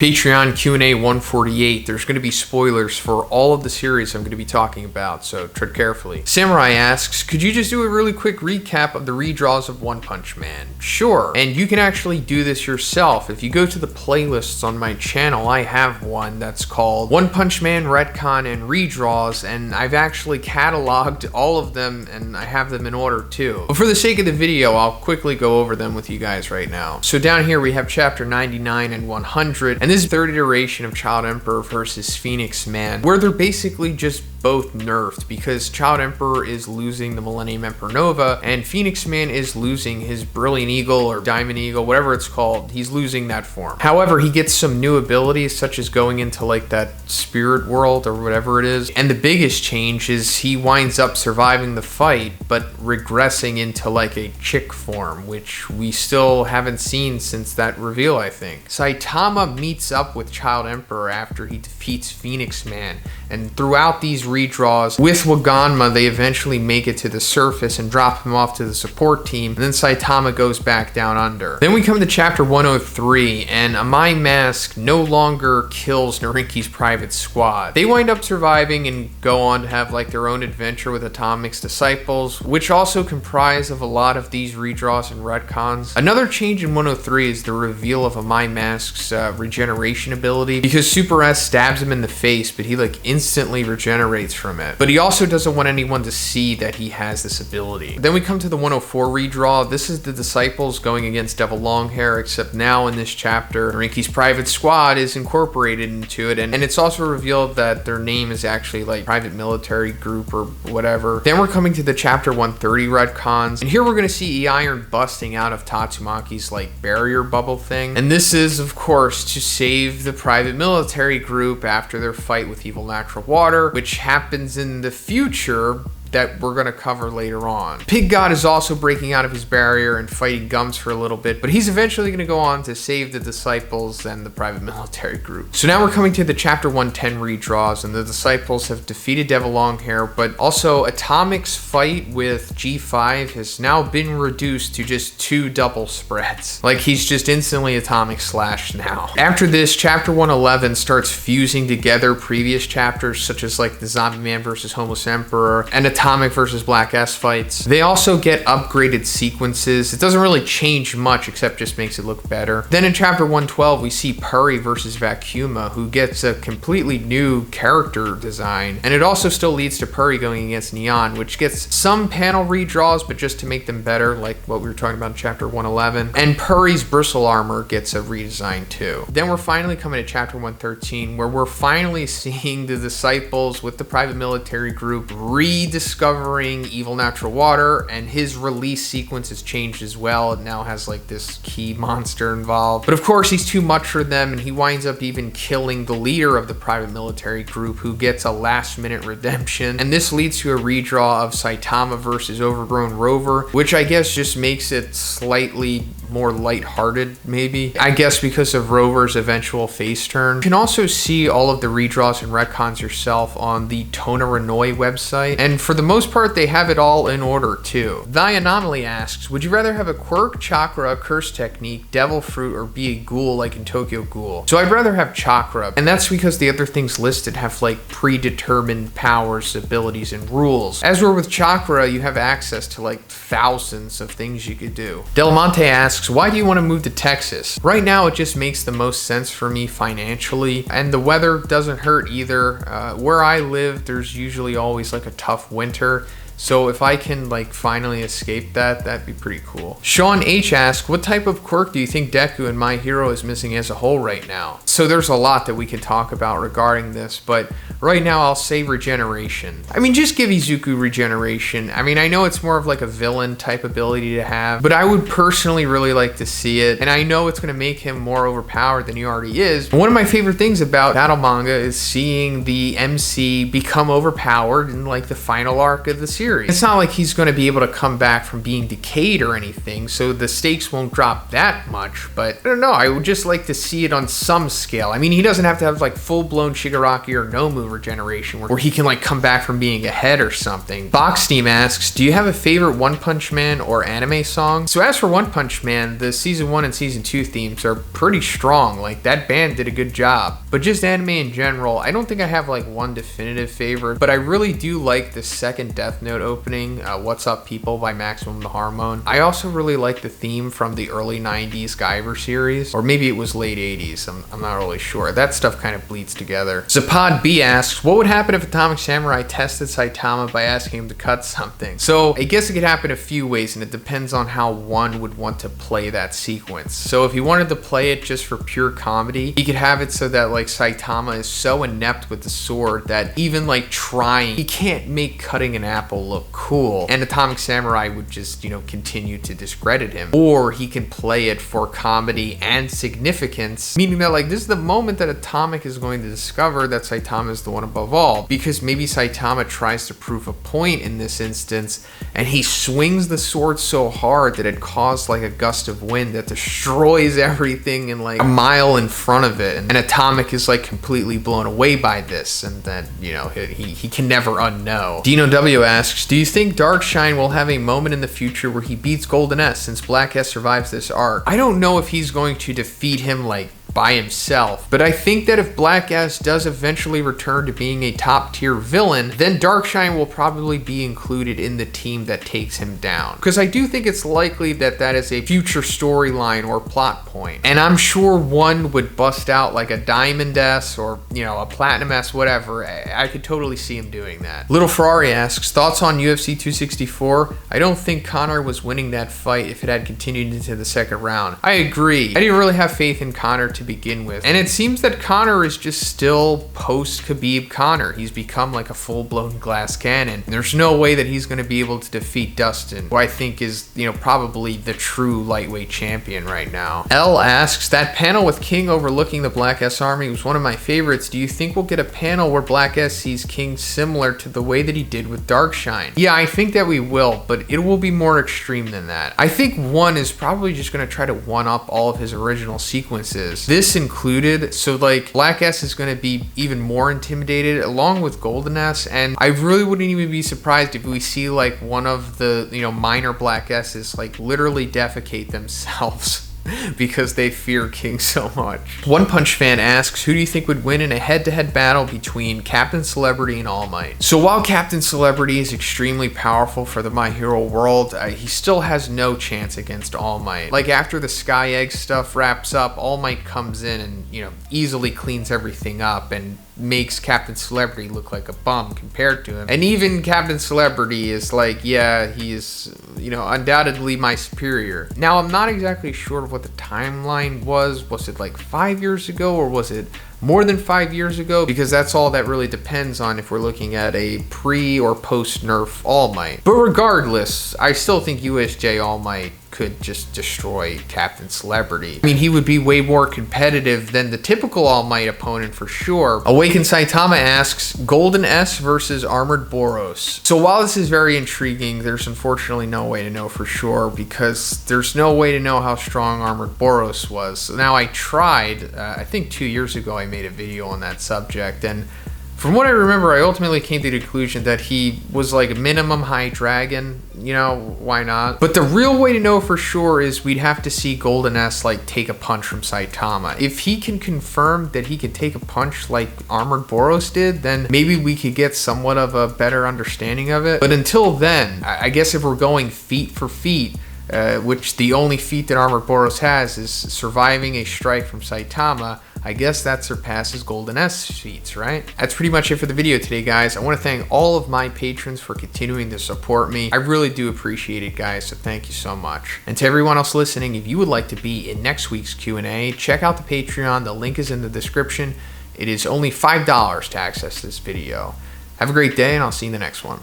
Patreon Q&A 148. There's going to be spoilers for all of the series I'm going to be talking about, so tread carefully. Samurai asks, could you just do a really quick recap of the redraws of One Punch Man? Sure, and you can actually do this yourself. If you go to the playlists on my channel, I have one that's called One Punch Man Retcon and Redraws, and I've actually cataloged all of them, and I have them in order too. But for the sake of the video, I'll quickly go over them with you guys right now. So down here we have chapter 99 and 100, and this is the third iteration of Child Emperor versus Phoenix Man, where they're basically just both nerfed because Child Emperor is losing the Millennium Emperor Nova and Phoenix Man is losing his Brilliant Eagle or Diamond Eagle, whatever it's called. He's losing that form. However, he gets some new abilities such as going into like that spirit world or whatever it is. And the biggest change is he winds up surviving the fight but regressing into like a chick form, which we still haven't seen since that reveal, I think. Saitama meets up with Child Emperor after he defeats Phoenix Man, and throughout these redraws with Waganma, they eventually make it to the surface and drop him off to the support team, and then Saitama goes back down under. Then we come to chapter 103, and Amai Mask no longer kills Narinki's private squad. They wind up surviving and go on to have like their own adventure with Atomic's disciples, which also comprise of a lot of these redraws and retcons. Another change in 103 is the reveal of Amai Mask's regeneration ability, because Super S stabs him in the face, but he like instantly regenerates from it. But he also doesn't want anyone to see that he has this ability. Then we come to the 104 redraw. This is the disciples going against Devil Longhair, except now in this chapter, Narinki's private squad is incorporated into it, and it's also revealed that their name is actually like Private Military Group or whatever. Then we're coming to the chapter 130 retcons, and here we're going to see E-Iron busting out of Tatsumaki's like barrier bubble thing, and this is of course to save the Private Military Group after their fight with Evil Natural Water, which happens in the future that we're going to cover later on. Pig God is also breaking out of his barrier and fighting Gums for a little bit, but he's eventually going to go on to save the disciples and the Private Military Group. So now we're coming to the chapter 110 redraws, and the disciples have defeated Devil Longhair, but also Atomic's fight with G5 has now been reduced to just 2 double spreads. Like, he's just instantly Atomic slashed now. After this, chapter 111 starts fusing together previous chapters such as like the Zombie Man versus Homeless Emperor and Atomic versus Black S fights. They also get upgraded sequences. It doesn't really change much except just makes it look better. Then in chapter 112 we see Puri versus Vacuuma, who gets a completely new character design, and it also still leads to Puri going against Neon, which gets some panel redraws but just to make them better, like what we were talking about in chapter 111. And Puri's bristle armor gets a redesign too. Then we're finally coming to chapter 113, where we're finally seeing the disciples with the Private Military Group rediscovering Evil Natural Water, and his release sequence has changed as well. It now has like this key monster involved, but of course he's too much for them, and he winds up even killing the leader of the Private Military Group, who gets a last-minute redemption. And this leads to a redraw of Saitama versus Overgrown Rover, which I guess just makes it slightly more lighthearted, maybe, I guess, because of Rover's eventual face turn. You can also see all of the redraws and retcons yourself on the Tona Renoi website, and for the most part they have it all in order too. Thy Anomaly asks, would you rather have a quirk, chakra, curse technique, devil fruit, or be a ghoul like in Tokyo Ghoul? So I'd rather have chakra, and that's because the other things listed have like predetermined powers, abilities, and rules. As we're with chakra, you have access to like thousands of things you could do. Delamante asks, why do you want to move to Texas? Right now it just makes the most sense for me financially, and the weather doesn't hurt either. Where I live, there's usually always like a tough winter, so if I can like finally escape that, that'd be pretty cool. Sean H asks, what type of quirk do you think Deku and My Hero is missing as a whole right now? So there's a lot that we can talk about regarding this, but right now I'll say regeneration. I mean, just give Izuku regeneration. I mean, I know it's more of like a villain type ability to have, but I would personally really like to see it, and I know it's going to make him more overpowered than he already is. One of my favorite things about battle manga is seeing the MC become overpowered in like the final arc of the series. series. It's not like he's going to be able to come back from being decayed or anything, so the stakes won't drop that much, but I don't know, I would just like to see it on some scale. I mean, he doesn't have to have like full-blown Shigaraki or Nomu regeneration where he can like come back from being ahead or something. Boxsteam asks, do you have a favorite One Punch Man or anime song? So as for One Punch Man, the season 1 and season 2 themes are pretty strong. Like, that band did a good job. But just anime in general, I don't think I have like one definitive favorite, but I really do like the second Death Note opening, What's Up People by Maximum the Hormone. I also really like the theme from the early 90s Guyver series, or maybe it was late 80s, I'm not really sure. That stuff kind of bleeds together. Zapphod B asks, what would happen if Atomic Samurai tested Saitama by asking him to cut something? So I guess it could happen a few ways, and it depends on how one would want to play that sequence. So if he wanted to play it just for pure comedy, he could have it so that like Saitama is so inept with the sword that even like trying, he can't make cutting an apple look cool, and Atomic Samurai would just, you know, continue to discredit him. Or he can play it for comedy and significance, meaning that like this is the moment that Atomic is going to discover that Saitama is the one above all, because maybe Saitama tries to prove a point in this instance and he swings the sword so hard that it caused like a gust of wind that destroys everything in like a mile in front of it, and Atomic is like completely blown away by this, and then, you know, he can never unknow. Dino W asks, do you think Darkshine will have a moment in the future where he beats Golden S since Black S survives this arc? I don't know if he's going to defeat him like by himself, but I think that if Black S does eventually return to being a top tier villain, then Darkshine will probably be included in the team that takes him down, because I do think it's likely that that is a future storyline or plot point, and I'm sure one would bust out like a Diamond S or, you know, a Platinum S, whatever. I could totally see him doing that. Little Ferrari asks, thoughts on UFC 264? I don't think Conor was winning that fight if it had continued into the second round. I agree. I didn't really have faith in Conor to begin with, and it seems that Conor is just still post Khabib Conor. He's become like a full-blown glass cannon. There's no way that he's going to be able to defeat Dustin, who I think is, you know, probably the true lightweight champion right now. L asks, that panel with King overlooking the Black S army was one of my favorites. Do you think we'll get a panel where Black S sees King similar to the way that he did with Darkshine? Yeah, I think that we will, but it will be more extreme than that. I think one is probably just going to try to one-up all of his original sequences, this included, so like Black S is going to be even more intimidated along with Golden S, and I really wouldn't even be surprised if we see like one of the, you know, minor Black S's like literally defecate themselves because they fear King so much. One Punch Fan asks, who do you think would win in a head-to-head battle between Captain Celebrity and All Might? So while Captain Celebrity is extremely powerful for the My Hero world, he still has no chance against All Might. Like, after the Sky Egg stuff wraps up, All Might comes in and, you know, easily cleans everything up and makes Captain Celebrity look like a bum compared to him. And even Captain Celebrity is like, yeah, he's, you know, undoubtedly my superior. Now, I'm not exactly sure of what the timeline was. Was it like 5 years ago, or was it more than 5 years ago? Because that's all that really depends on if we're looking at a pre or post nerf All Might. But regardless, I still think USJ All Might could just destroy Captain Celebrity. I mean, he would be way more competitive than the typical All Might opponent for sure. Awakened Saitama asks, Golden S versus Armored Boros. So while this is very intriguing, there's unfortunately no way to know for sure, because there's no way to know how strong Armored Boros was. So now I tried, I think 2 years ago I made a video on that subject, and from what I remember, I ultimately came to the conclusion that he was like minimum high dragon. You know, why not? But the real way to know for sure is we'd have to see Golden S like take a punch from Saitama. If he can confirm that he can take a punch like Armored Boros did, then maybe we could get somewhat of a better understanding of it. But until then, I guess if we're going feat for feat, which the only feat that Armored Boros has is surviving a strike from Saitama, I guess that surpasses Golden S feats, right? That's pretty much it for the video today, guys. I want to thank all of my patrons for continuing to support me. I really do appreciate it, guys, so thank you so much. And to everyone else listening, if you would like to be in next week's Q&A, check out the Patreon. The link is in the description. It is only $5 to access this video. Have a great day, and I'll see you in the next one.